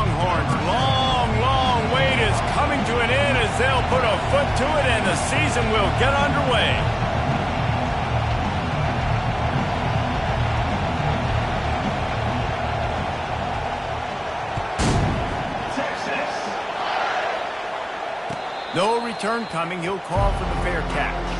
Longhorns' long wait is coming to an end as they'll put a foot to it and the season will get underway. No return coming. He'll call for the fair catch.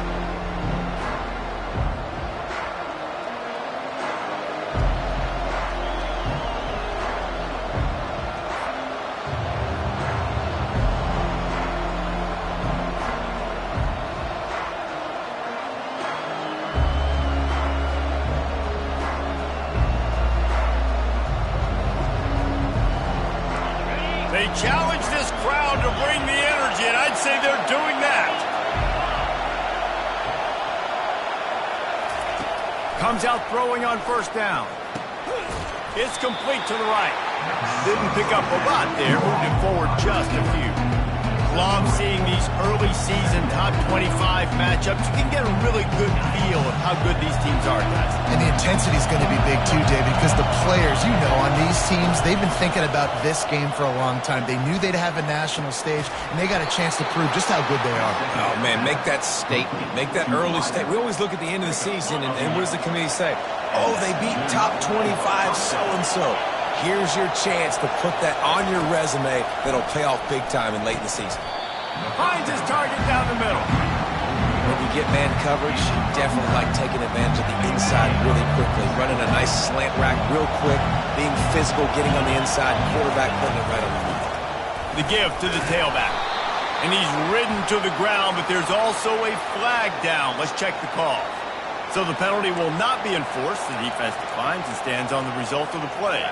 They challenge this crowd to bring the energy, and I'd say they're doing that. Comes out throwing on first down. It's complete to the right. Didn't pick up a lot there, moved it forward just a few. Love seeing these early season top 25 matchups. You can get a really good feel of how good these teams are, guys. And the intensity is going to be big too, David, because the players, you know, on these teams, they've been thinking about this game for a long time. They knew they'd have a national stage, and they got a chance to prove just how good they are. Oh, man, make that statement. Make that early statement. We always look at the end of the season, and what does the committee say? Oh, they beat top 25 so-and-so. Here's your chance to put that on your resume that'll pay off big time and late in the season. Finds his target down the middle. When you get man coverage, you definitely like taking advantage of the inside really quickly. Running a nice slant rack real quick, being physical, getting on the inside, quarterback putting it right on the field. The give to the tailback. And he's ridden to the ground, but there's also a flag down. Let's check the call. So the penalty will not be enforced. The defense declines and stands on the result of the play.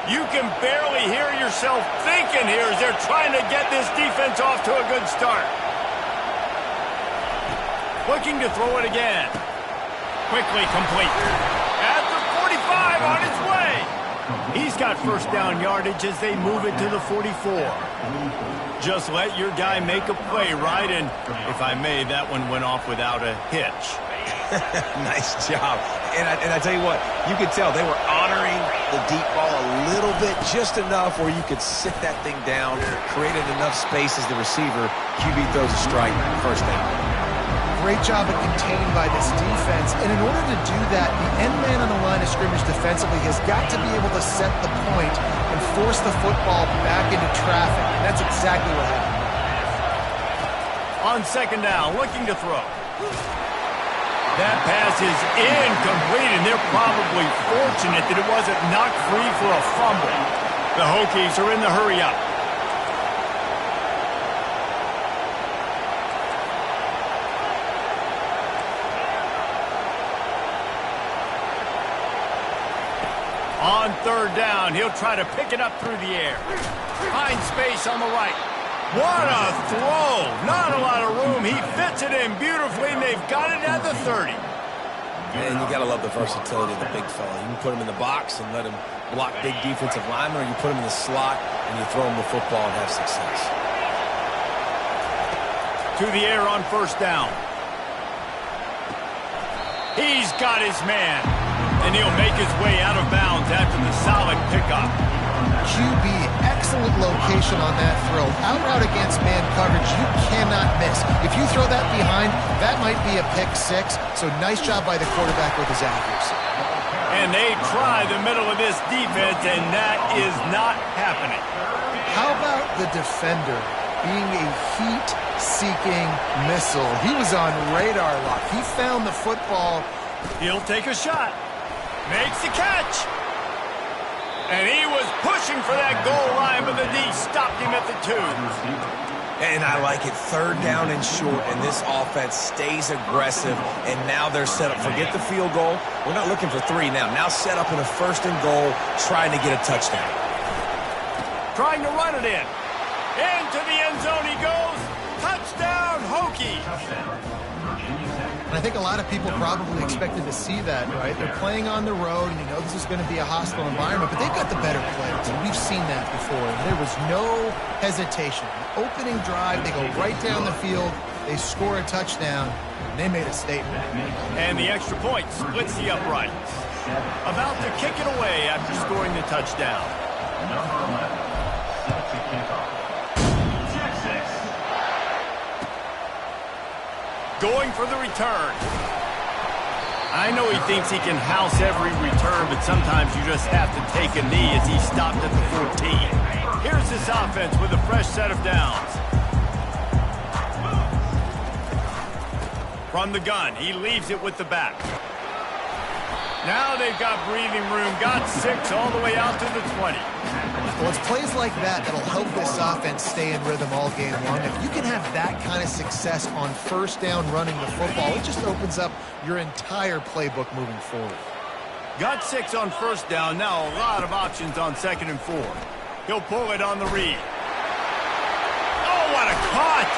You can barely hear yourself thinking here as they're trying to get this defense off to a good start. Looking to throw it again. Quickly complete. At the 45 on its way. He's got first down yardage as they move it to the 44. Just let your guy make a play, right? And if I may, that one went off without a hitch. Nice job. And I tell you what, you could tell they were honoring the deep ball a little bit, just enough where you could sit that thing down, created enough space as the receiver. QB throws a strike, first down. Great job of containing by this defense. And in order to do that, the end man on the line of scrimmage defensively has got to be able to set the point and force the football back into traffic. And that's exactly what happened. On second down, looking to throw. That pass is incomplete, and they're probably fortunate that it wasn't knocked free for a fumble. The Hokies are in the hurry-up. On third down, he'll try to pick it up through the air. Finds space on the right. What a throw! Not a lot of room. He fits it in beautifully, and they've got it at the 30. Man, you got to love the versatility of the big fella. You can put him in the box and let him block big defensive linemen, or you put him in the slot and you throw him the football and have success. To the air on first down. He's got his man, and he'll make his way out of bounds after the solid pickup. QB, excellent location on that throw. Out against man coverage, you cannot miss. If you throw that behind, that might be a pick six. So nice job by the quarterback with his accuracy. And they try the middle of this defense, and that is not happening. How about the defender being a heat-seeking missile? He was on radar lock. He found the football. He'll take a shot. Makes the catch. And he was pushing for that goal line, but the D stopped him at the 2. And I like it. Third down and short, and this offense stays aggressive, and now they're set up. Forget the field goal. We're not looking for 3 now. Now set up in a first and goal, trying to get a touchdown. Trying to run it in. Into the end zone he goes. Touchdown, Hokies. And I think a lot of people probably expected to see that, right? They're playing on the road, and you know this is going to be a hostile environment, but they've got the better players, and we've seen that before. There was no hesitation. The opening drive, they go right down the field, they score a touchdown, and they made a statement. And the extra point splits the uprights. About to kick it away after scoring the touchdown. going for the return. I know he thinks he can house every return, but sometimes you just have to take a knee as he stopped at the 14. Here's this offense with a fresh set of downs. From the gun, he leaves it with the back. Now they've got breathing room, got 6 all the way out to the 20. Well, it's plays like that that'll help this offense stay in rhythm all game long. If you can have that kind of success on first down running the football, it just opens up your entire playbook moving forward. Got 6 on first down, now a lot of options on 2nd and 4. He'll pull it on the read. Oh, what a cut!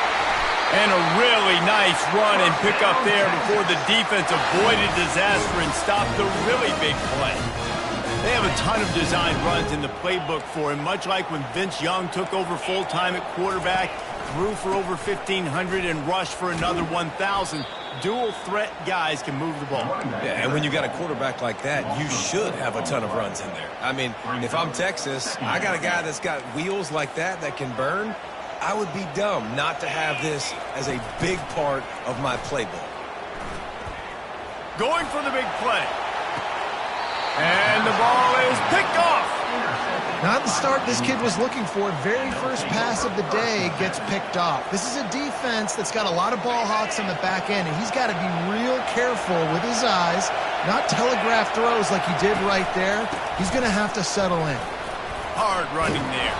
And a really nice run and pick up there before the defense avoided disaster and stopped the really big play. They have a ton of design runs in the playbook for him, much like when Vince Young took over full-time at quarterback, threw for over 1,500 and rushed for another 1,000. Dual-threat guys can move the ball. Yeah, and when you got a quarterback like that, you should have a ton of runs in there. I mean, if I'm Texas, I got a guy that's got wheels like that can burn. I would be dumb not to have this as a big part of my playbook. Going for the big play. And the ball is picked off. Not the start this kid was looking for. Very first pass of the day gets picked off. This is a defense that's got a lot of ball hawks on the back end, and he's got to be real careful with his eyes, not telegraph throws like he did right there. He's going to have to settle in. Hard running there.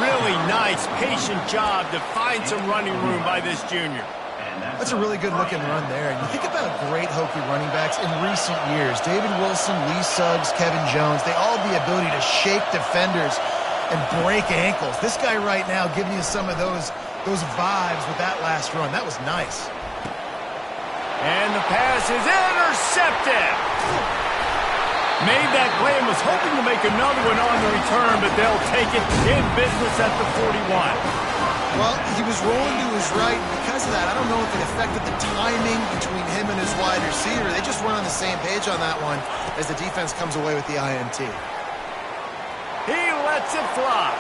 Really nice, patient job to find some running room by this junior. That's a really good-looking run there. And you think about great Hokie running backs in recent years. David Wilson, Lee Suggs, Kevin Jones, they all have the ability to shake defenders and break ankles. This guy right now giving you some of those vibes with that last run. That was nice. And the pass is intercepted. Made that play and was hoping to make another one on the return, but they'll take it in business at the 41. Well, he was rolling to his right, and because of that, I don't know if it affected the timing between him and his wide receiver. They just weren't on the same page on that one as the defense comes away with the INT. He lets it fly.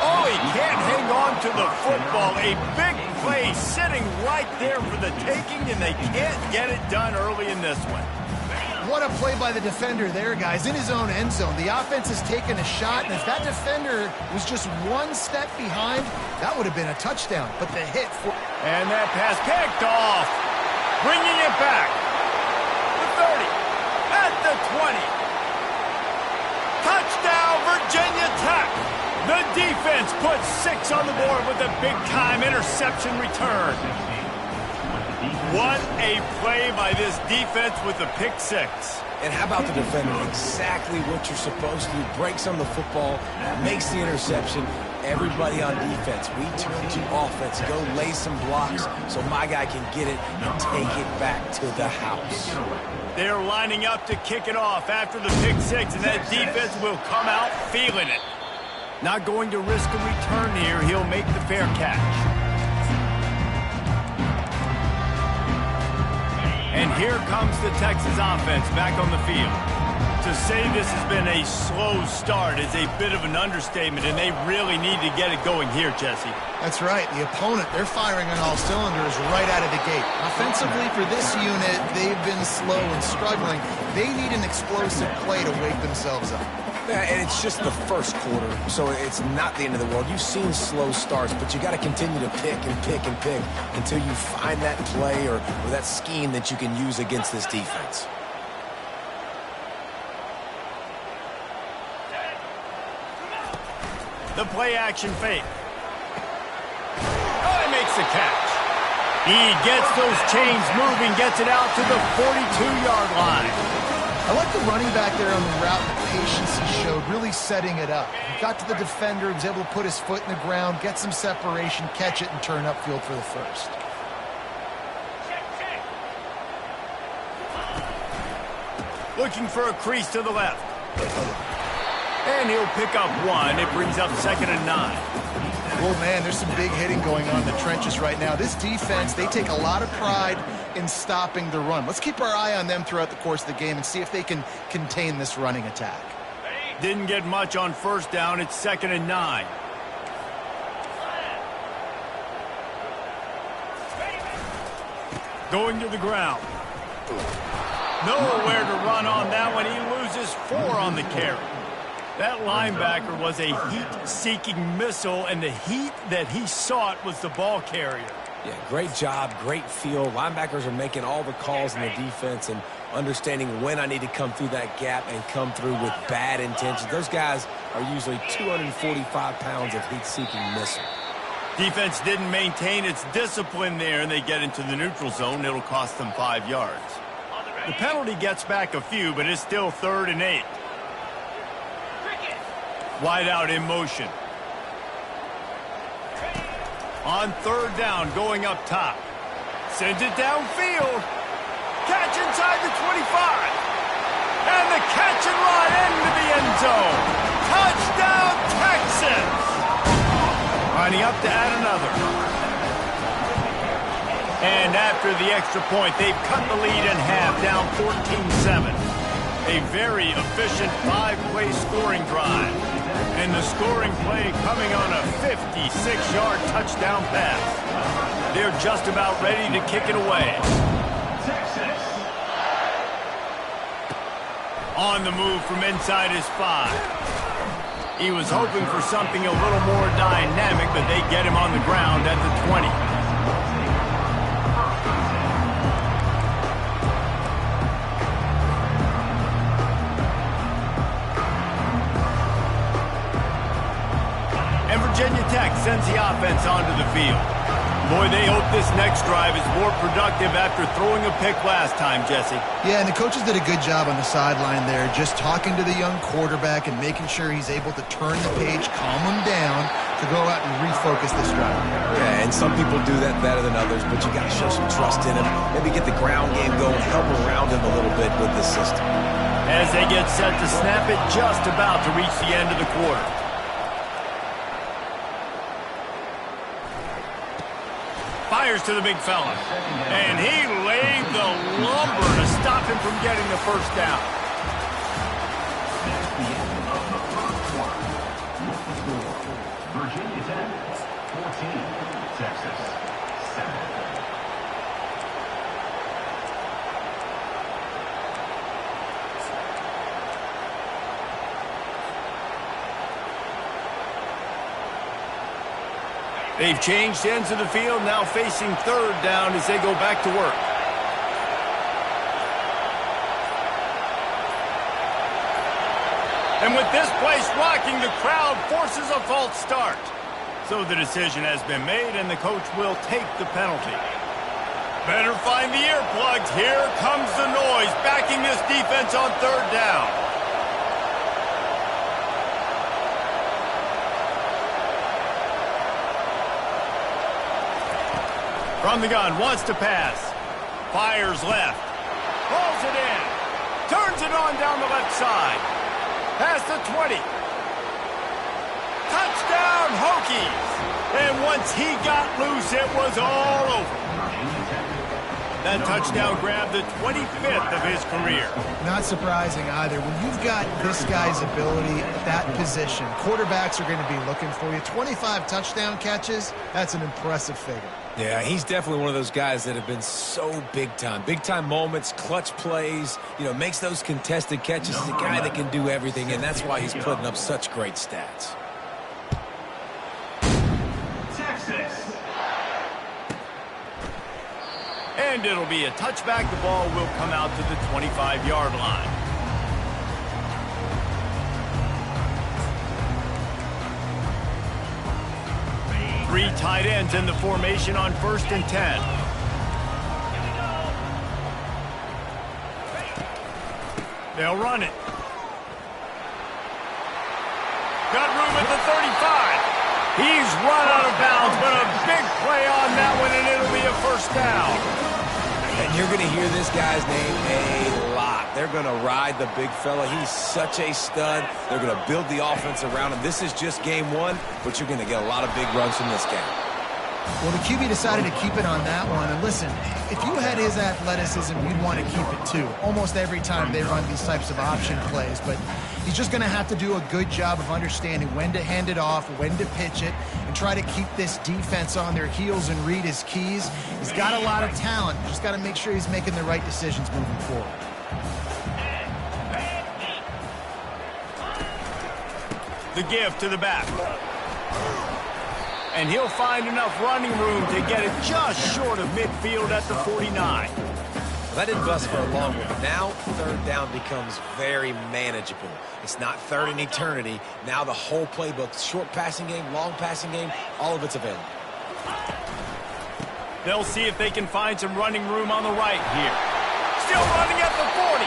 Oh, he can't hang on to the football. A big play sitting right there for the taking, and they can't get it done early in this one. What a play by the defender there, guys. In his own end zone. The offense has taken a shot, and if that defender was just one step behind, that would have been a touchdown. But the hit for... And that pass picked off. Bringing it back. The 30. At the 20. Touchdown, Virginia Tech. The defense puts 6 on the board with a big-time interception return. What a play by this defense with the pick 6. And how about the defender? Exactly what you're supposed to do. Breaks on the football, makes the interception. Everybody on defense, we turn to offense. Go lay some blocks so my guy can get it and take it back to the house. They're lining up to kick it off after the pick 6, and that defense will come out feeling it. Not going to risk a return here. He'll make the fair catch. And here comes the Texas offense back on the field. To say this has been a slow start is a bit of an understatement, and they really need to get it going here, Jesse. That's right. The opponent, they're firing on all cylinders right out of the gate. Offensively, for this unit, they've been slow and struggling. They need an explosive play to wake themselves up. Yeah, and it's just the first quarter, so it's not the end of the world. You've seen slow starts, but you got to continue to pick and pick and pick until you find that play or that scheme that you can use against this defense. The play action fake. Oh, he makes the catch. He gets those chains moving, gets it out to the 42-yard line. I like the running back there on the route, the patience he showed, really setting it up. He got to the defender, he was able to put his foot in the ground, get some separation, catch it, and turn upfield for the first. Looking for a crease to the left. And he'll pick up 1. It brings up 2nd and 9. Oh, man, there's some big hitting going on in the trenches right now. This defense, they take a lot of pride in stopping the run. Let's keep our eye on them throughout the course of the game and see if they can contain this running attack. Didn't get much on first down. It's 2nd and 9. Going to the ground. Nowhere to run on that one. He loses 4 on the carry. That linebacker was a heat-seeking missile, and the heat that he sought was the ball carrier. Yeah, great job, great feel. Linebackers are making all the calls in the defense and understanding when I need to come through that gap and come through with bad intentions. Those guys are usually 245 pounds of heat-seeking missile. Defense didn't maintain its discipline there, and they get into the neutral zone. It'll cost them 5 yards. The penalty gets back a few, but it's still 3rd and 8. Wide out in motion. On 3rd down, going up top. Sends it downfield. Catch inside the 25. And the catch and run into the end zone. Touchdown, Texans! Lining up to add another. And after the extra point, they've cut the lead in half, down 14-7. A very efficient 5-play scoring drive. And the scoring play coming on a 56-yard touchdown pass. They're just about ready to kick it away. On the move from inside his 5. He was hoping for something a little more dynamic, but they get him on the ground at the 20. And Virginia Tech sends the offense onto the field. Boy, they hope this next drive is more productive after throwing a pick last time, Jesse. Yeah, and the coaches did a good job on the sideline there, just talking to the young quarterback and making sure he's able to turn the page, calm him down, to go out and refocus this drive. Yeah, and some people do that better than others, but you got to show some trust in him. Maybe get the ground game going, help around him a little bit with the system. As they get set to snap it, just about to reach the end of the quarter. Fires to the big fella. And he laid the lumber to stop him from getting the first down. Virginia Tech, 14, Texas, 7. They've changed ends of the field, now facing 3rd down as they go back to work. And with this place rocking, the crowd forces a false start. So the decision has been made, and the coach will take the penalty. Better find the earplugs. Here comes the noise, backing this defense on 3rd down. From the gun, wants to pass. Fires left. Pulls it in. Turns it on down the left side. Past the 20. Touchdown, Hokies. And once he got loose, it was all over. That touchdown grabbed the 25th of his career. Not surprising either. When you've got this guy's ability at that position, quarterbacks are going to be looking for you. 25 touchdown catches, that's an impressive figure. Yeah, he's definitely one of those guys that have been so big time. Big time moments, clutch plays, makes those contested catches. He's a guy that can do everything, and that's why he's putting up such great stats. Texas. And it'll be a touchback. The ball will come out to the 25-yard line. Three tight ends in the formation on 1st and 10. They'll run it. Got room at the 35. He's run out of bounds, but a big play on that one, and it'll be a 1st down. And you're going to hear this guy's name a lot. They're going to ride the big fella. He's such a stud. They're going to build the offense around him. This is just game 1, but you're going to get a lot of big runs from this game. Well, the QB decided to keep it on that one. And listen, if you had his athleticism, you'd want to keep it too. Almost every time they run these types of option plays. But he's just going to have to do a good job of understanding when to hand it off, when to pitch it, and try to keep this defense on their heels and read his keys. He's got a lot of talent. Just got to make sure he's making the right decisions moving forward. The give to the back. And he'll find enough running room to get it just short of midfield at the 49. That didn't bust for a long one, but now third down becomes very manageable. It's not third in eternity. Now the whole playbook, short passing game, long passing game, all of it's available. They'll see if they can find some running room on the right here. Still running at the 40.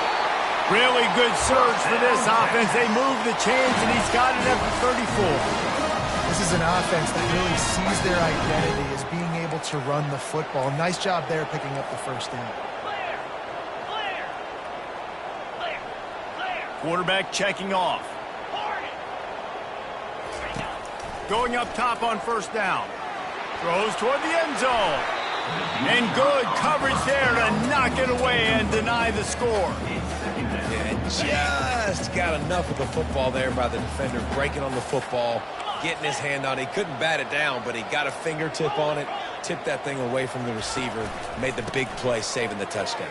Really good surge for this offense. They move the chains, and he's got it at the 34. This is an offense that really sees their identity as being able to run the football. Nice job there picking up the first down. Quarterback checking off. Going up top on first down. Throws toward the end zone. And good coverage there to knock it away and deny the score. Yeah, just got enough of the football there by the defender, breaking on the football, getting his hand on it. He couldn't bat it down, but he got a fingertip on it, tipped that thing away from the receiver, made the big play, saving the touchdown.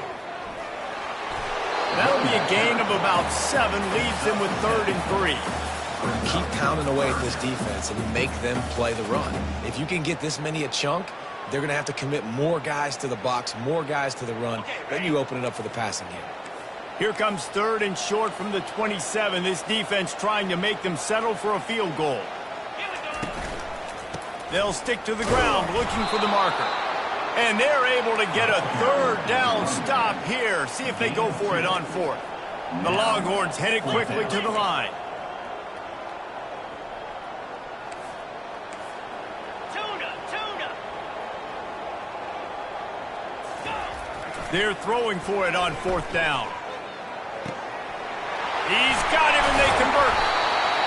That'll be a gain of about 7, leaves them with 3rd and 3. Keep pounding away at this defense and make them play the run. If you can get this many a chunk, they're going to have to commit more guys to the box, more guys to the run. Then you open it up for the passing game. Here comes 3rd and short from the 27. This defense trying to make them settle for a field goal. They'll stick to the ground looking for the marker. And they're able to get a 3rd down stop here. See if they go for it on 4th. The Longhorns headed quickly to the line. They're throwing for it on 4th down. He's got him, and they convert.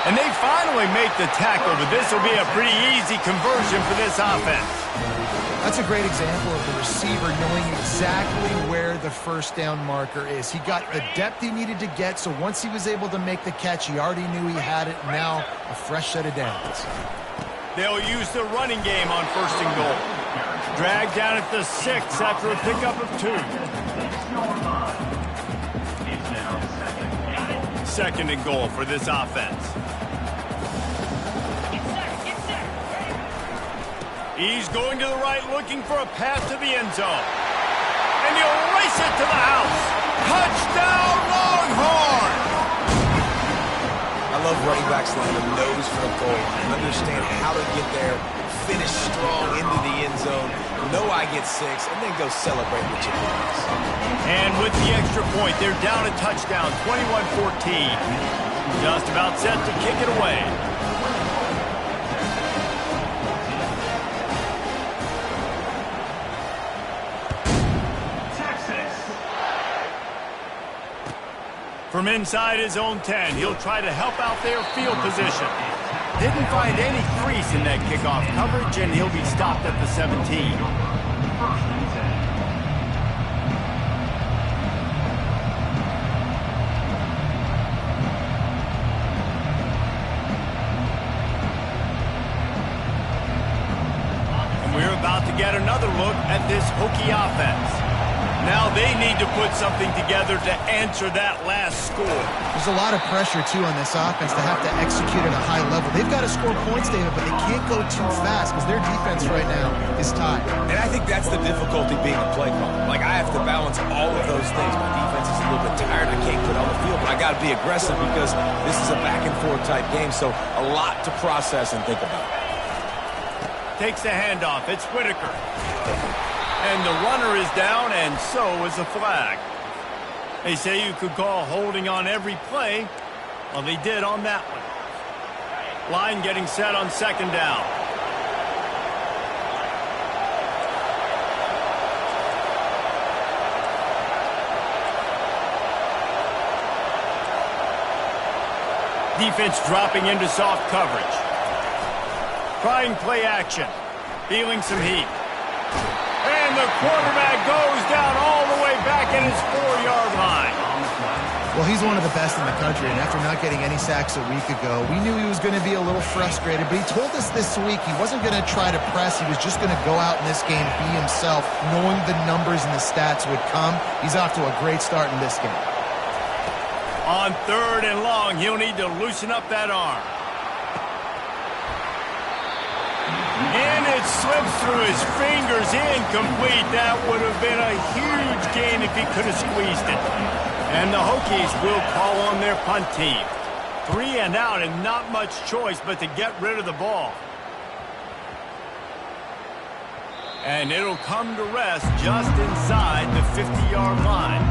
And they finally make the tackle, but this will be a pretty easy conversion for this offense. That's a great example of the receiver knowing exactly where the first down marker is. He got the depth he needed to get, so once he was able to make the catch, he already knew he had it. Now a fresh set of downs. They'll use the running game on 1st and goal. Dragged down at the 6 after a pickup of 2. 2nd and goal for this offense. He's going to the right, looking for a path to the end zone. And he'll race it to the house. Touchdown, Longhorn! I love running backs that have a nose for the goal, understand how to get there, finish strong into the end zone, know I get 6, and then go celebrate with your boys. And with the extra point, they're down a touchdown, 21-14. Just about set to kick it away. From inside his own 10, he'll try to help out their field position. Didn't find any crease in that kickoff coverage, and he'll be stopped at the 17. And we're about to get another look at this Hokie offense. Now they need to put something together to answer that last score. There's a lot of pressure, too, on this offense to have to execute at a high level. They've got to score points, David, but they can't go too fast because their defense right now is tied. And I think that's the difficulty being a play caller. Like, I have to balance all of those things. My defense is a little bit tired. I can't put on the field, but I got to be aggressive because this is a back-and-forth type game, so a lot to process and think about. Takes the handoff. It's Whitaker. And the runner is down, and so is the flag. They say you could call holding on every play. Well, they did on that one. Line getting set on 2nd down. Defense dropping into soft coverage. Trying play action. Feeling some heat. And the quarterback goes down all the way back at his 4-yard line. Well, he's one of the best in the country, and after not getting any sacks a week ago, we knew he was going to be a little frustrated, but he told us this week he wasn't going to try to press. He was just going to go out in this game, be himself, knowing the numbers and the stats would come. He's off to a great start in this game. On 3rd and long, he'll need to loosen up that arm. And it slips through his fingers, incomplete. That would have been a huge gain if he could have squeezed it. And the Hokies will call on their punt team. 3 and out and not much choice but to get rid of the ball. And it'll come to rest just inside the 50-yard line.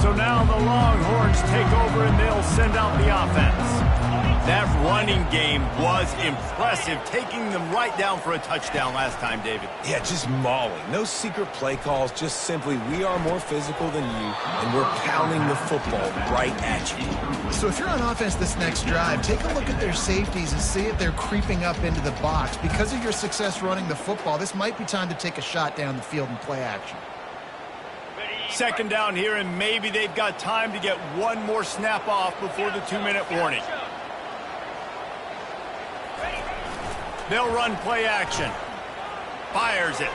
So now the Longhorns take over and they'll send out the offense. That running game was impressive, taking them right down for a touchdown last time, David. Yeah, just mauling. No secret play calls, just simply we are more physical than you, and we're pounding the football right at you. So if you're on offense this next drive, take a look at their safeties and see if they're creeping up into the box. Because of your success running the football, this might be time to take a shot down the field and play action. 2nd down here, and maybe they've got time to get one more snap off before the 2-minute warning. They'll run play action. Fires it.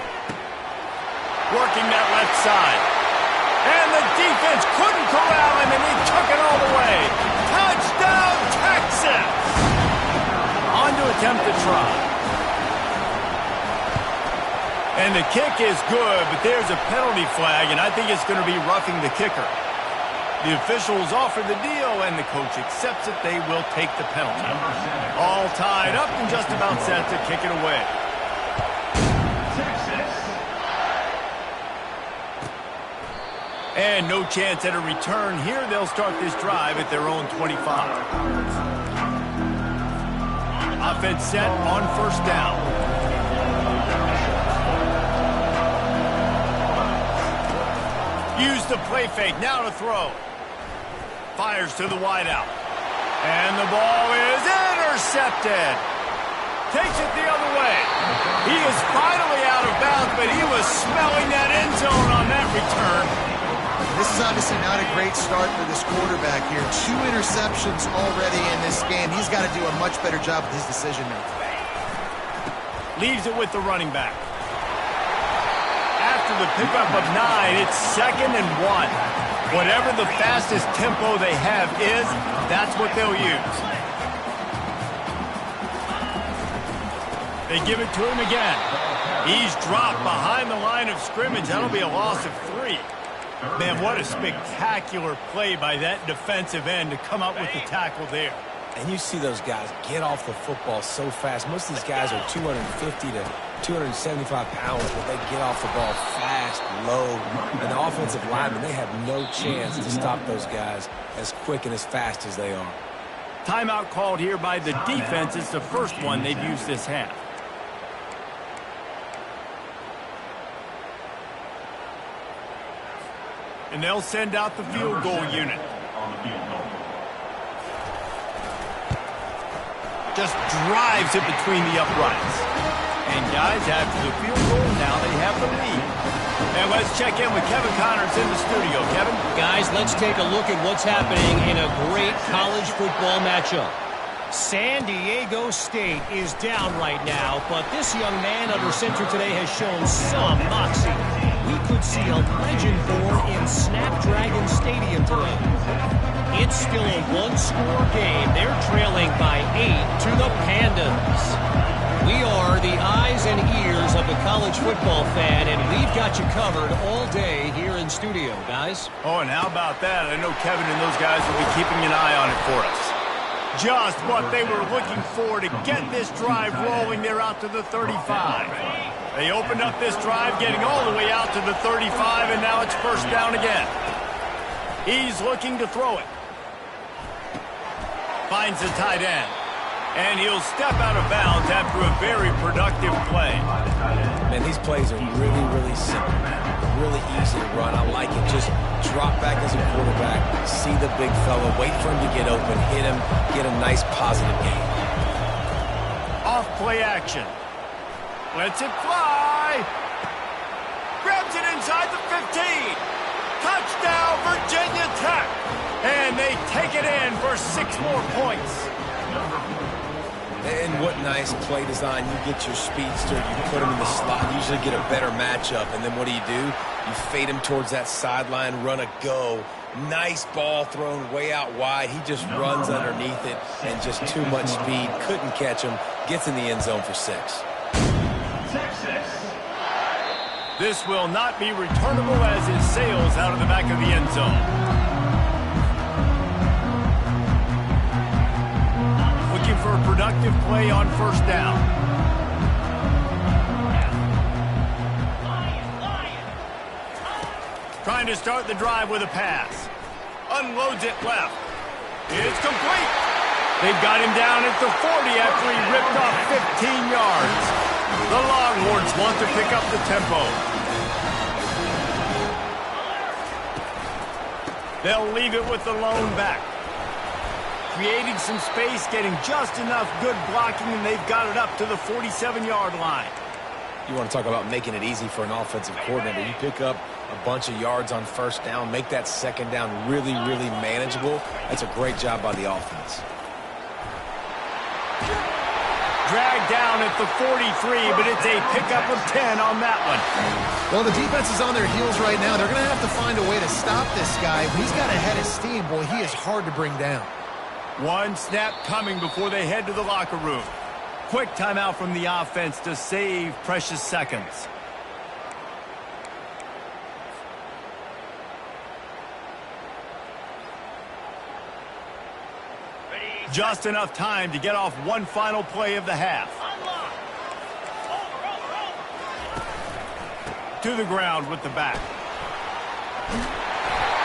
Working that left side. And the defense couldn't corral him, and he took it all the way. Touchdown, Texas! On to attempt the try. And the kick is good, but there's a penalty flag, and I think it's going to be roughing the kicker. The officials offer the deal, and the coach accepts it. They will take the penalty. All tied up and just about set to kick it away. And no chance at a return here. They'll start this drive at their own 25. Offense set on 1st down. Use the play fake, now to throw. Fires to the wideout. And the ball is intercepted. Takes it the other way. He is finally out of bounds, but he was smelling that end zone on that return. This is obviously not a great start for this quarterback here. 2 interceptions already in this game. He's got to do a much better job with his decision-making. Leaves it with the running back. After the pickup of 9, it's 2nd and 1. Whatever the fastest tempo they have is, that's what they'll use. They give it to him again. He's dropped behind the line of scrimmage. That'll be a loss of 3. Man, what a spectacular play by that defensive end to come up with the tackle there. And you see those guys get off the football so fast. Most of these guys are 250 to 275 pounds, but they get off the ball fast, low. And the offensive linemen, they have no chance to stop those guys as quick and as fast as they are. Timeout called here by the defense. It's the first one they've used this half. And they'll send out the field goal unit. Just drives it between the uprights. And guys, after the field goal, now they have the lead. And let's check in with Kevin Connors in the studio. Kevin? Guys, let's take a look at what's happening in a great college football matchup. San Diego State is down right now, but this young man under center today has shown some moxie. We could see a legend born in Snapdragon Stadium today. It's still a one-score game. They're trailing by 8 to the Pandas. We are the eyes and ears of the college football fan, and we've got you covered all day here in studio, guys. Oh, and how about that? I know Kevin and those guys will be keeping an eye on it for us. Just what they were looking for to get this drive rolling. They're out to the 35. They opened up this drive, getting all the way out to the 35, and now it's 1st down again. He's looking to throw it. Finds the tight end. And he'll step out of bounds after a very productive play. Man, these plays are really, really simple. Really easy to run. I like it. Just drop back as a quarterback, see the big fella, wait for him to get open, hit him, get a nice positive gain. Off play action. Lets it fly. Grabs it inside the 15. Touchdown, Virginia Tech. And they take it in for 6 more points. And what nice play design. You get your speedster, you put him in the slot, usually get a better matchup. And then what do? You fade him towards that sideline, run a go. Nice ball thrown way out wide. He just runs underneath it and just too much speed. Couldn't catch him. Gets in the end zone for 6. Texas. This will not be returnable as it sails out of the back of the end zone. For a productive play on first down. Trying to start the drive with a pass. Unloads it left. It's complete. They've got him down at the 40 after he ripped off 15 yards. The Longhorns want to pick up the tempo. They'll leave it with the lone back. Creating some space, getting just enough good blocking, and they've got it up to the 47-yard line. You want to talk about making it easy for an offensive coordinator. You pick up a bunch of yards on first down, make that second down really, really manageable. That's a great job by the offense. Dragged down at the 43, but it's a pickup of 10 on that one. Well, the defense is on their heels right now. They're going to have to find a way to stop this guy. He's got a head of steam. Boy, he is hard to bring down. One snap coming before they head to the locker room. Quick timeout from the offense to save precious seconds. Just enough time to get off one final play of the half. To the ground with the back.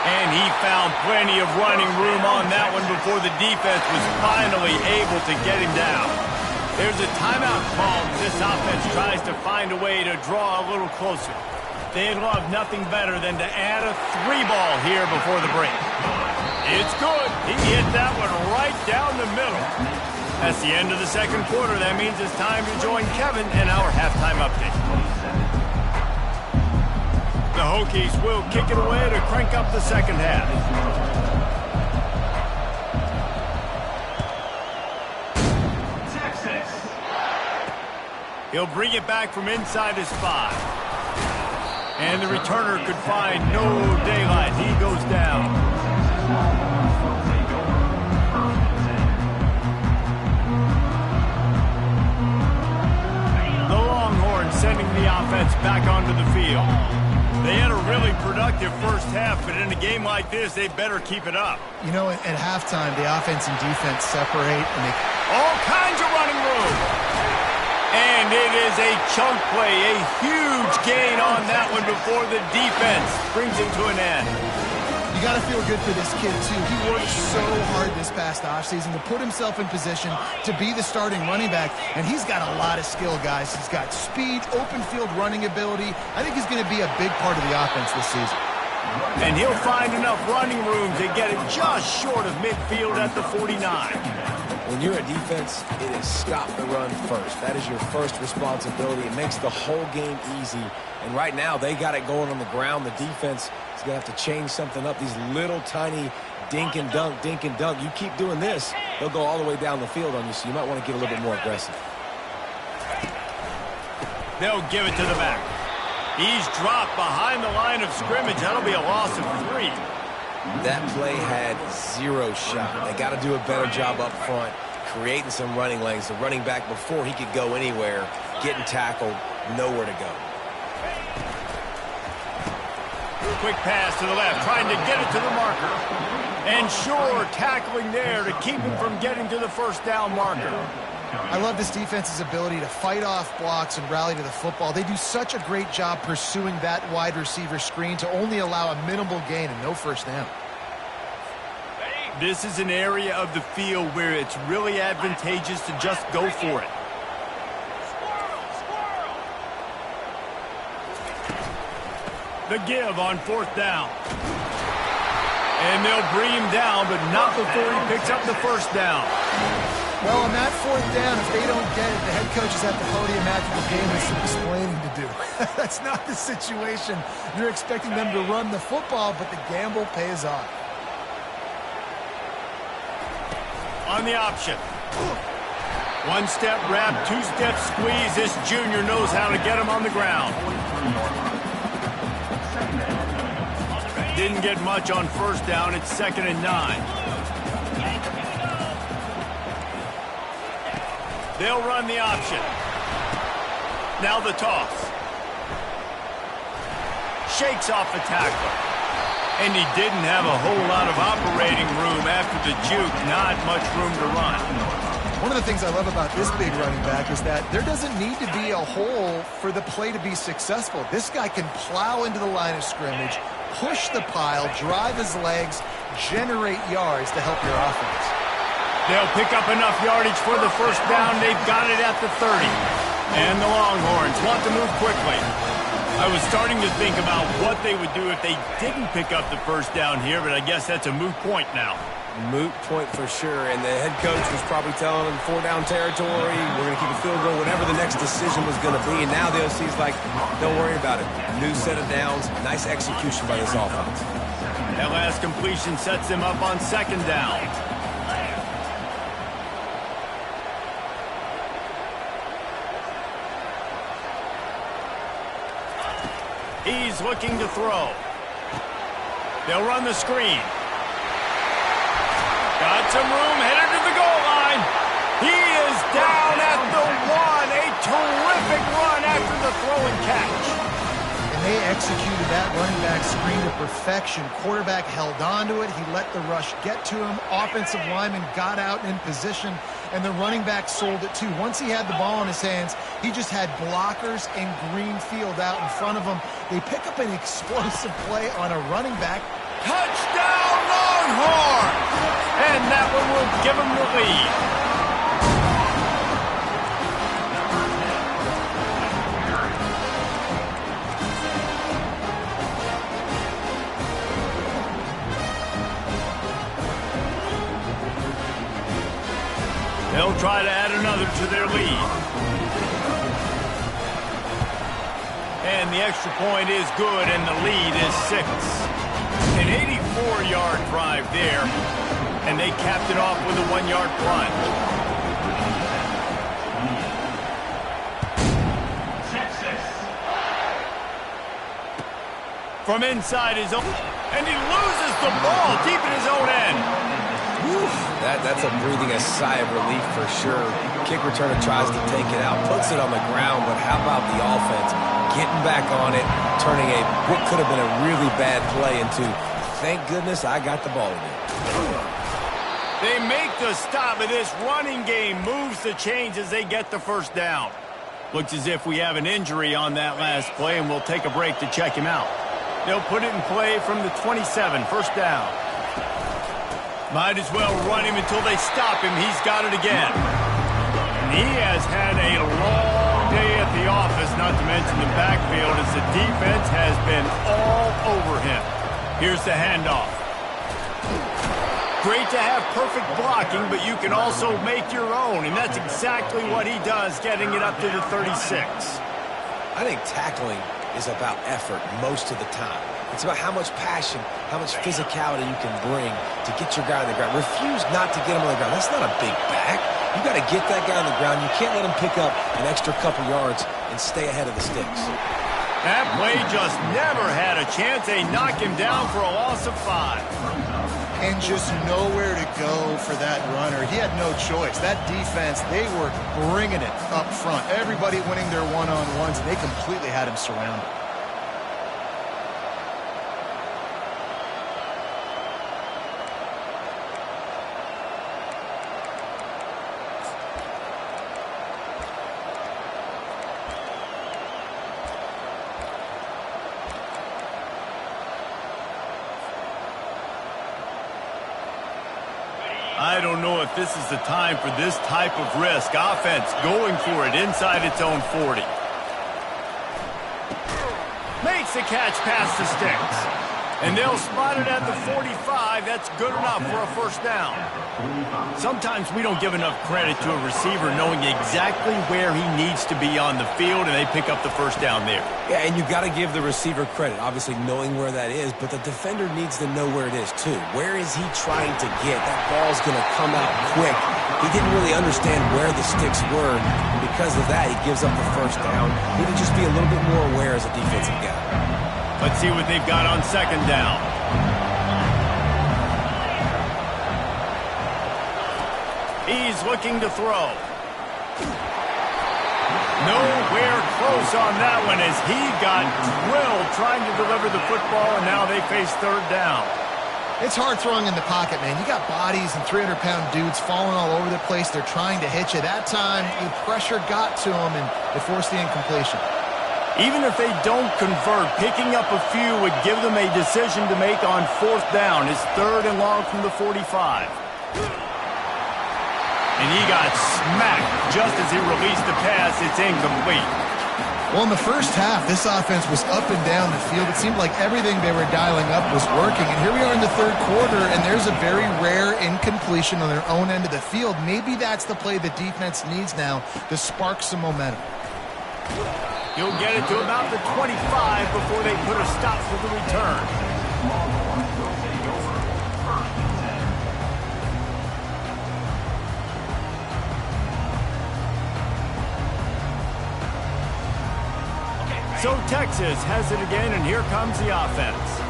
And he found plenty of running room on that one before the defense was finally able to get him down. There's a timeout called. This offense tries to find a way to draw a little closer. They'd love nothing better than to add a 3-ball here before the break. It's good. He hit that one right down the middle. That's the end of the second quarter. That means it's time to join Kevin in our halftime update. The Hokies will kick it away to crank up the second half. Texas. He'll bring it back from inside his 5. And the returner could find no daylight. He goes down. The Longhorns sending the offense back onto the field. They had a really productive first half, but in a game like this, they better keep it up. You know, at halftime, the offense and defense separate, and they... All kinds of running room. And it is a chunk play, a huge gain on that one before the defense brings it to an end. You got to feel good for this kid, too. He worked so hard this past offseason to put himself in position to be the starting running back, and he's got a lot of skill, guys. He's got speed, open field running ability. I think he's going to be a big part of the offense this season. And he'll find enough running room to get it just short of midfield at the 49. When you're a defense, it is stop the run first. That is your first responsibility. It makes the whole game easy. And right now, they got it going on the ground. The defense is going to have to change something up. These little tiny dink and dunk, dink and dunk. You keep doing this, they'll go all the way down the field on you, so you might want to get a little bit more aggressive. They'll give it to the back. He's dropped behind the line of scrimmage. That'll be a loss of 3. That play had 0 shot. They got to do a better job up front, creating some running lanes. The running back, before he could go anywhere, getting tackled, nowhere to go. Quick pass to the left, trying to get it to the marker. And sure, tackling there to keep him from getting to the first down marker. I love this defense's ability to fight off blocks and rally to the football. They do such a great job pursuing that wide receiver screen to only allow a minimal gain and no first down. This is an area of the field where it's really advantageous to just go for it. The give on 4th down. And they'll bring him down, but not before he picks up the 1st down. Well, on that 4th down, if they don't get it, the head coach is at the podium after the game with some explaining to do. That's not the situation. You're expecting them to run the football, but the gamble pays off. On the option. 1-step wrap, 2-step squeeze. This junior knows how to get him on the ground. Didn't get much on 1st down. It's 2nd and 9. They'll run the option. Now the toss. Shakes off the tackler. And he didn't have a whole lot of operating room after the juke. Not much room to run. One of the things I love about this big running back is that there doesn't need to be a hole for the play to be successful. This guy can plow into the line of scrimmage, push the pile, drive his legs, generate yards to help your offense. They'll pick up enough yardage for the 1st down. They've got it at the 30. And the Longhorns want to move quickly. I was starting to think about what they would do if they didn't pick up the 1st down here, but I guess that's a moot point now. Moot point for sure, and the head coach was probably telling them 4-down territory, we're going to keep a field goal, whatever the next decision was going to be, and now the OC's like, don't worry about it. New set of downs, nice execution by this offense. That last completion sets them up on 2nd down. He's looking to throw. They'll run the screen. Got some room, headed to the goal line. He is down at the 1. A terrific run after the throw and catch. And they executed that running back screen to perfection. Quarterback held on to it. He let the rush get to him. Offensive lineman got out in position, and the running back sold it too. Once he had the ball in his hands, he just had blockers and green field out in front of him. They pick up an explosive play on a running back. Touchdown, Longhorns! And that one will give them the lead. They'll try to add another to their lead. And the extra point is good, and the lead is 6. An 84-yard drive there, and they capped it off with a 1-yard plunge. From inside his own, and he loses the ball deep in his own end. That's a breathing a sigh of relief for sure. Kick returner tries to take it out, puts it on the ground, but how about the offense getting back on it, turning what could have been a really bad play into, thank goodness I got the ball again. They make the stop, but this running game moves the chains as they get the 1st down. Looks as if we have an injury on that last play, and we'll take a break to check him out. They'll put it in play from the 27, 1st down. Might as well run him until they stop him. He's got it again. And he has had a long day at the office, not to mention the backfield, as the defense has been all over him. Here's the handoff. Great to have perfect blocking, but you can also make your own, and that's exactly what he does, getting it up to the 36. I think tackling is about effort most of the time. It's about how much passion, how much physicality you can bring to get your guy on the ground. Refuse not to get him on the ground. That's not a big back. You got to get that guy on the ground. You can't let him pick up an extra couple yards and stay ahead of the sticks. That play just never had a chance. They knock him down for a loss of 5. And just nowhere to go for that runner. He had no choice. That defense, they were bringing it up front. Everybody winning their one-on-ones, and they completely had him surrounded. I don't know if this is the time for this type of risk. Offense going for it inside its own 40. Makes the catch past the sticks. And they'll spot it at the 45. That's good enough for a first down. Sometimes we don't give enough credit to a receiver knowing exactly where he needs to be on the field, and they pick up the first down there. Yeah, and you got to give the receiver credit, obviously knowing where that is, but the defender needs to know where it is too. Where is he trying to get? That ball's going to come out quick. He didn't really understand where the sticks were, and because of that, he gives up the first down. Need to just be a little bit more aware as a defensive guy. Let's see what they've got on second down. He's looking to throw. Nowhere close on that one as he got drilled trying to deliver the football, and now they face third down. It's hard throwing in the pocket, man. You got bodies and 300-pound dudes falling all over the place. They're trying to hit you. That time, the pressure got to them, and it forced the incompletion. Even if they don't convert, picking up a few would give them a decision to make on fourth down. It's third and long from the 45. And he got smacked just as he released the pass. It's incomplete. Well, in the first half, this offense was up and down the field. It seemed like everything they were dialing up was working. And here we are in the third quarter, and there's a very rare incompletion on their own end of the field. Maybe that's the play the defense needs now to spark some momentum. He'll get it to about the 25 before they put a stop for the return. So Texas has it again, and here comes the offense.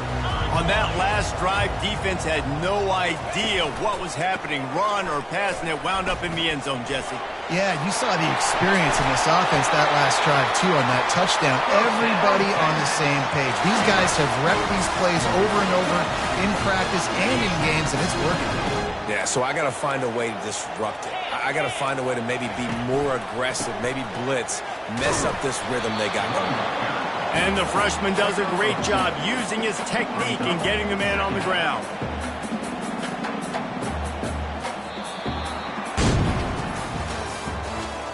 On that last drive, defense had no idea what was happening, run or pass, and it wound up in the end zone, Jesse. Yeah, you saw the experience in this offense that last drive, too, on that touchdown. Everybody on the same page. These guys have repped these plays over and over in practice and in games, and it's working. Yeah, so I got to find a way to disrupt it. I got to find a way to maybe be more aggressive, maybe blitz, mess up this rhythm they got going. And the freshman does a great job using his technique and getting the man on the ground.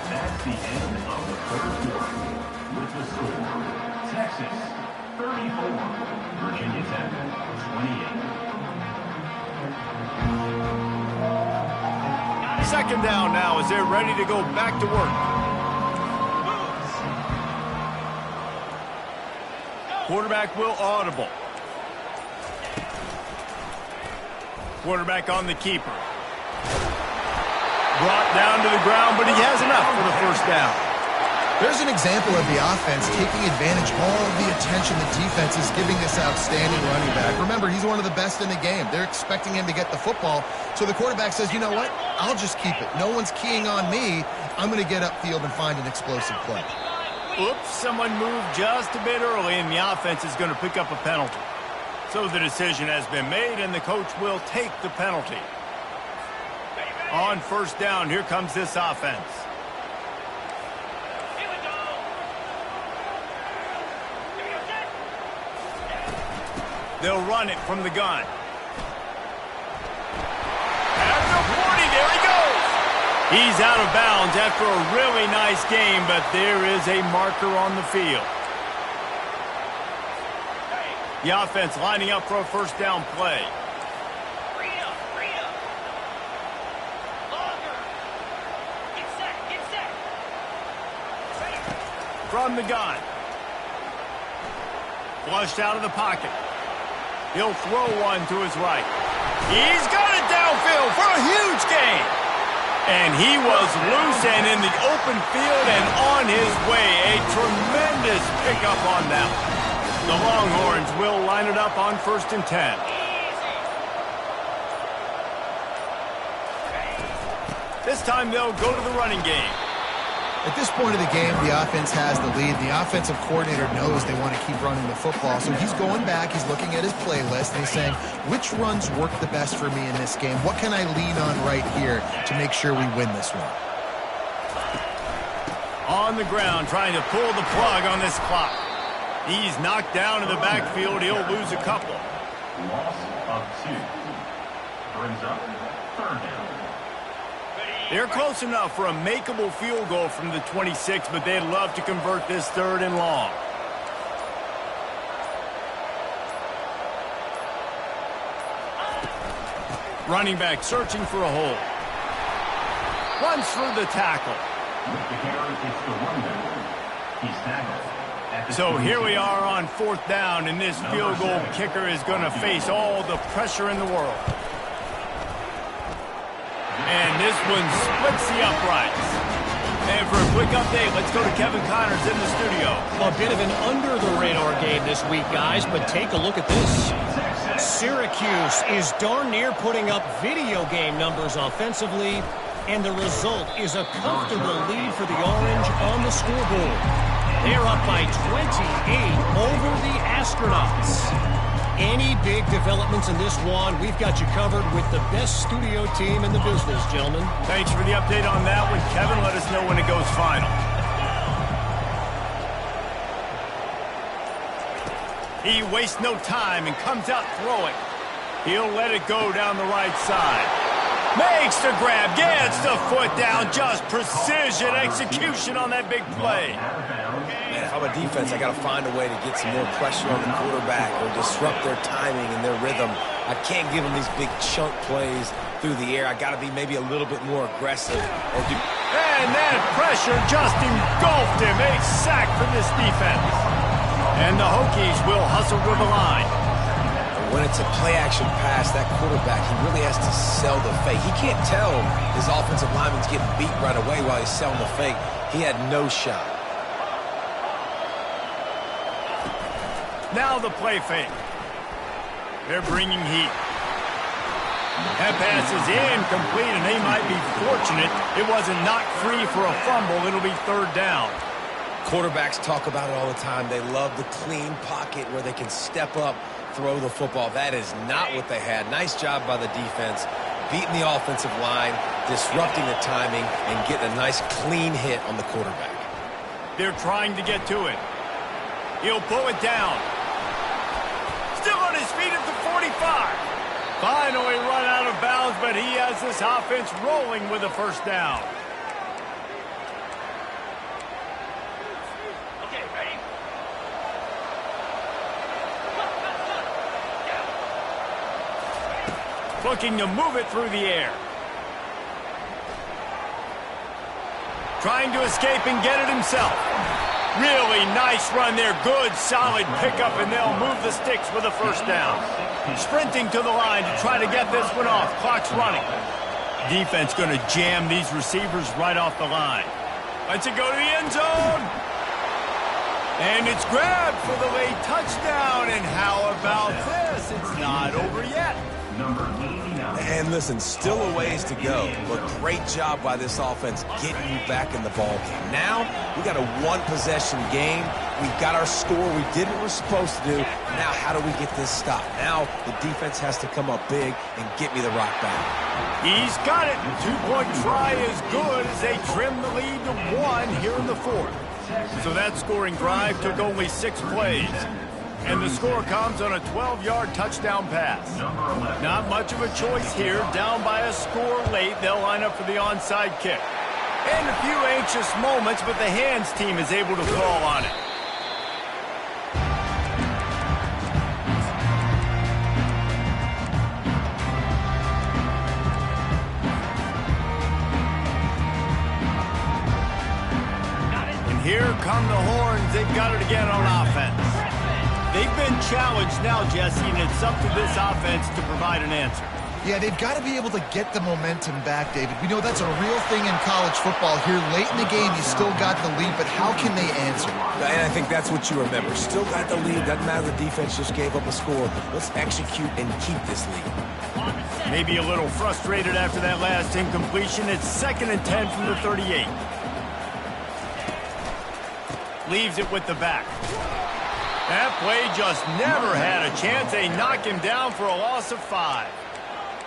That's the end of the third quarter. With the score, Texas 34, Virginia Tech 28. Second down now as they're ready to go back to work. Quarterback will audible. Quarterback on the keeper. Brought down to the ground, but he has enough for the first down. There's an example of the offense taking advantage of all of the attention the defense is giving this outstanding running back. Remember, he's one of the best in the game. They're expecting him to get the football, so the quarterback says, you know what? I'll just keep it. No one's keying on me. I'm going to get upfield and find an explosive play. Oops, someone moved just a bit early, and the offense is going to pick up a penalty. So the decision has been made, and the coach will take the penalty. On first down, here comes this offense. They'll run it from the gun. At the 40, there he goes. He's out of bounds after a really nice game, but there is a marker on the field. The offense lining up for a first down play. From the gun. Flushed out of the pocket. He'll throw one to his right. He's got it downfield for a huge gain. And he was loose and in the open field and on his way. A tremendous pickup on that one. The Longhorns will line it up on 1st and 10. This time they'll go to the running game. At this point of the game, the offense has the lead. The offensive coordinator knows they want to keep running the football. So he's going back, he's looking at his playlist, and he's saying, which runs work the best for me in this game? What can I lean on right here to make sure we win this one? On the ground, trying to pull the plug on this clock. He's knocked down in the backfield. He'll lose a couple. Loss of 2. brings up third down. They're close enough for a makeable field goal from the 26, but they'd love to convert this 3rd and long. Running back searching for a hole. Runs through the tackle. With the carry, it's the runback. He's tackled. So here we are on 4th down, and this field goal kicker is going to face all the pressure in the world. And this one splits the uprights. And for a quick update, let's go to Kevin Connors in the studio. A bit of an under-the-radar game this week, guys, but take a look at this. Syracuse is darn near putting up video game numbers offensively, and the result is a comfortable lead for the Orange on the scoreboard. They're up by 28 over the Astronauts. Any big developments in this one, we've got you covered with the best studio team in the business, gentlemen. Thanks for the update on that one, Kevin. Let us know when it goes final. He wastes no time and comes out throwing. He'll let it go down the right side. Makes the grab, gets the foot down, just precision execution on that big play. Man, if I'm a defense, I got to find a way to get some more pressure on the quarterback or disrupt their timing and their rhythm. I can't give them these big chunk plays through the air. I got to be maybe a little bit more aggressive. And that pressure just engulfed him. A sack for this defense. And the Hokies will hustle to the line. When it's a play-action pass, that quarterback, he really has to sell the fake. He can't tell his offensive lineman's getting beat right away while he's selling the fake. He had no shot. Now the play fake. They're bringing heat. That pass is incomplete, and they might be fortunate it wasn't knocked free for a fumble. It'll be 3rd down. Quarterbacks talk about it all the time. They love the clean pocket where they can step up, throw the football. That is not what they had. Nice job by the defense, beating the offensive line, disrupting the timing, and getting a nice clean hit on the quarterback. They're trying to get to it. He'll pull it down. Still on his feet at the 45. Finally run out of bounds, but he has this offense rolling with a 1st down. Looking to move it through the air. Trying to escape and get it himself. Really nice run there. Good, solid pickup, and they'll move the sticks with a 1st down. Sprinting to the line to try to get this one off. Clock's running. Defense going to jam these receivers right off the line. Lets it go to the end zone. And it's grabbed for the late touchdown. And how about this? It's not over yet. Number 89. And listen, still a ways to go, but great job by this offense getting you back in the ball game. Now, we got a 1-possession game. We got our score. We did what we're supposed to do. Now, how do we get this stopped? Now, the defense has to come up big and get me the rock back. He's got it. 2-point try is good as they trim the lead to 1 here in the 4th. So that scoring drive took only 6 plays. And the score comes on a 12-yard touchdown pass. Not much of a choice here. Down by a score late, they'll line up for the onside kick. And a few anxious moments, but the hands team is able to call on it. And here come the horns. They've got it again on offense. They've been challenged now, Jesse, and it's up to this offense to provide an answer. Yeah, they've got to be able to get the momentum back, David. We know that's a real thing in college football. Here late in the game, you still got the lead, but how can they answer? And I think that's what you remember. Still got the lead. Doesn't matter the defense just gave up a score. Let's execute and keep this lead. Maybe a little frustrated after that last incompletion. It's 2nd and 10 from the 38. Leaves it with the back. That play just never had a chance. They knock him down for a loss of 5.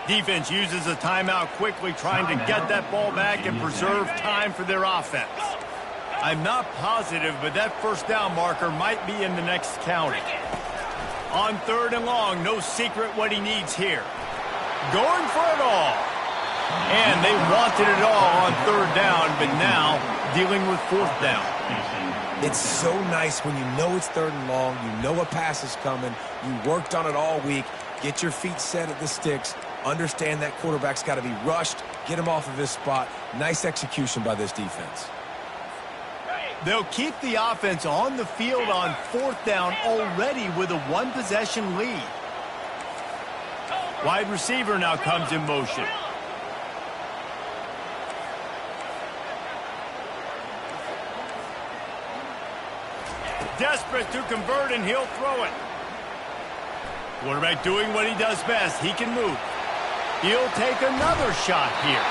Defense uses a timeout quickly, trying to get that ball back and preserve time for their offense. I'm not positive, but that 1st down marker might be in the next county. On 3rd and long, no secret what he needs here. going for it all. And they wanted it all on third down, but now dealing with fourth down. It's so nice when you know it's third and long, you know a pass is coming, you worked on it all week, get your feet set at the sticks, understand that quarterback's got to be rushed, get him off of his spot. Nice execution by this defense. They'll keep the offense on the field on fourth down already with a one-possession lead. Wide receiver now comes in motion. Desperate to convert, and he'll throw it. Quarterback doing what he does best. He can move. He'll take another shot here.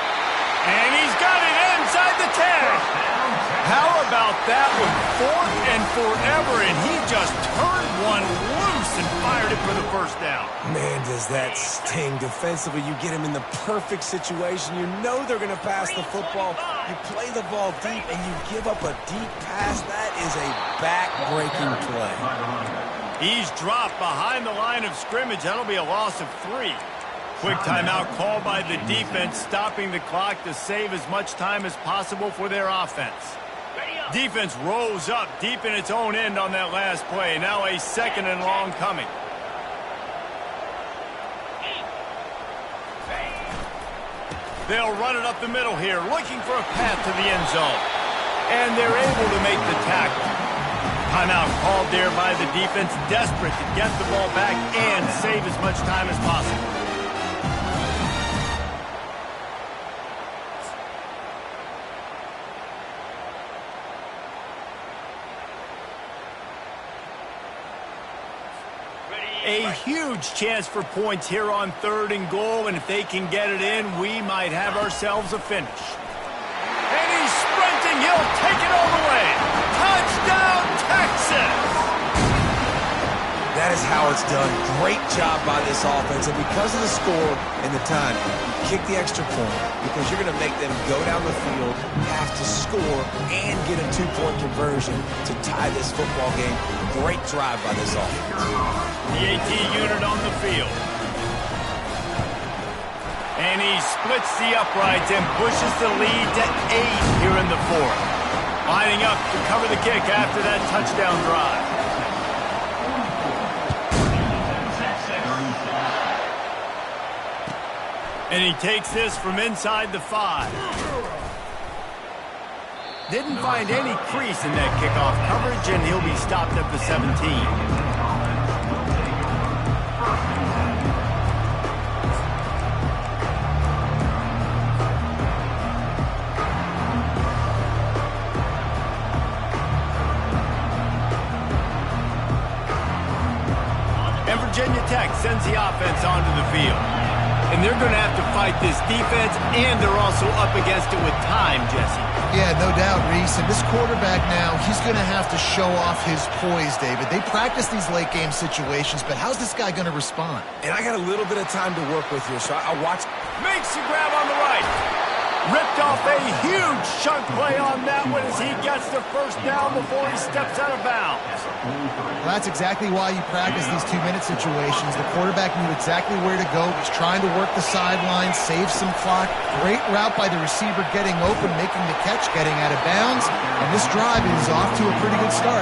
And he's got it inside the 10. How about that with fourth and forever, and he just turned one loose and fired it for the first down. Man, does that sting. Defensively, you get him in the perfect situation. You know they're going to pass the football. You play the ball deep, and you give up a deep pass. That is a back-breaking play. He's dropped behind the line of scrimmage. That'll be a loss of 3. Quick timeout called by the defense, stopping the clock to save as much time as possible for their offense. Defense rose up deep in its own end on that last play. Now a second and long coming. They'll run it up the middle here, looking for a path to the end zone. And they're able to make the tackle. Timeout called there by the defense, desperate to get the ball back and save as much time as possible. A huge chance for points here on third and goal, and if they can get it in, we might have ourselves a finish. And he's sprinting. He'll take it all the way. Touchdown, Texas! That is how it's done. Great job by this offense. And because of the score and the time, kick the extra point because you're going to make them go down the field, have to score, and get a two-point conversion to tie this football game. Great drive by this offense. The AT unit on the field. And he splits the uprights and pushes the lead to 8 here in the fourth. Lining up to cover the kick after that touchdown drive. And he takes this from inside the 5. Didn't find any crease in that kickoff coverage, and he'll be stopped at the 17. And Virginia Tech sends the offense onto the field. And they're going to have to fight this defense, and they're also up against it with time, Jesse. Yeah, no doubt, Reese. And this quarterback now, he's going to have to show off his poise, David. They practice these late-game situations, but how's this guy going to respond? And I got a little bit of time to work with here, so I watch. Makes the grab on the right. Ripped off a huge chunk play on that one as he gets the first down before he steps out of bounds. Well, that's exactly why you practice these 2-minute situations. The quarterback knew exactly where to go. He's trying to work the sideline, save some clock. Great route by the receiver getting open, making the catch, getting out of bounds. And this drive is off to a pretty good start.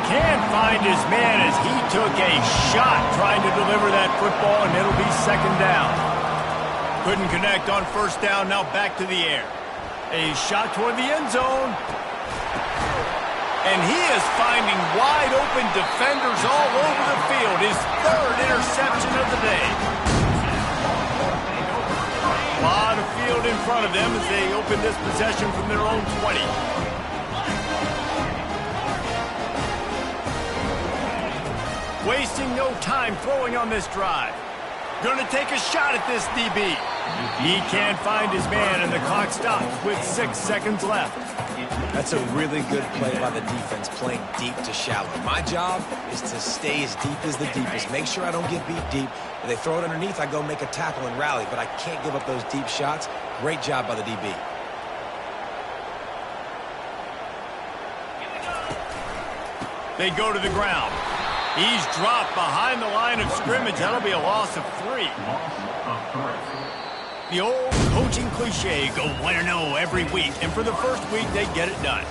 Can't find his man as he took a shot trying to deliver that football, and it'll be second down. Couldn't connect on first down, now back to the air. A shot toward the end zone. And he is finding wide open defenders all over the field. His third interception of the day. A lot of field in front of them as they open this possession from their own 20. Wasting no time throwing on this drive. Going to take a shot at this DB. He can't find his man, and the clock stops with 6 seconds left. That's a really good play by the defense, playing deep to shallow. My job is to stay as deep as the deepest. Make sure I don't get beat deep. If they throw it underneath, I go make a tackle and rally, but I can't give up those deep shots. Great job by the DB. They go to the ground. He's dropped behind the line of scrimmage. That'll be a loss of 3. The old coaching cliche, go 1-0 every week. And for the first week, they get it done.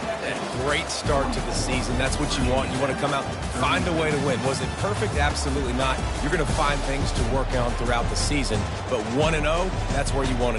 Great start to the season. That's what you want. You want to come out, find a way to win. Was it perfect? Absolutely not. You're going to find things to work on throughout the season. But 1-0, that's where you want to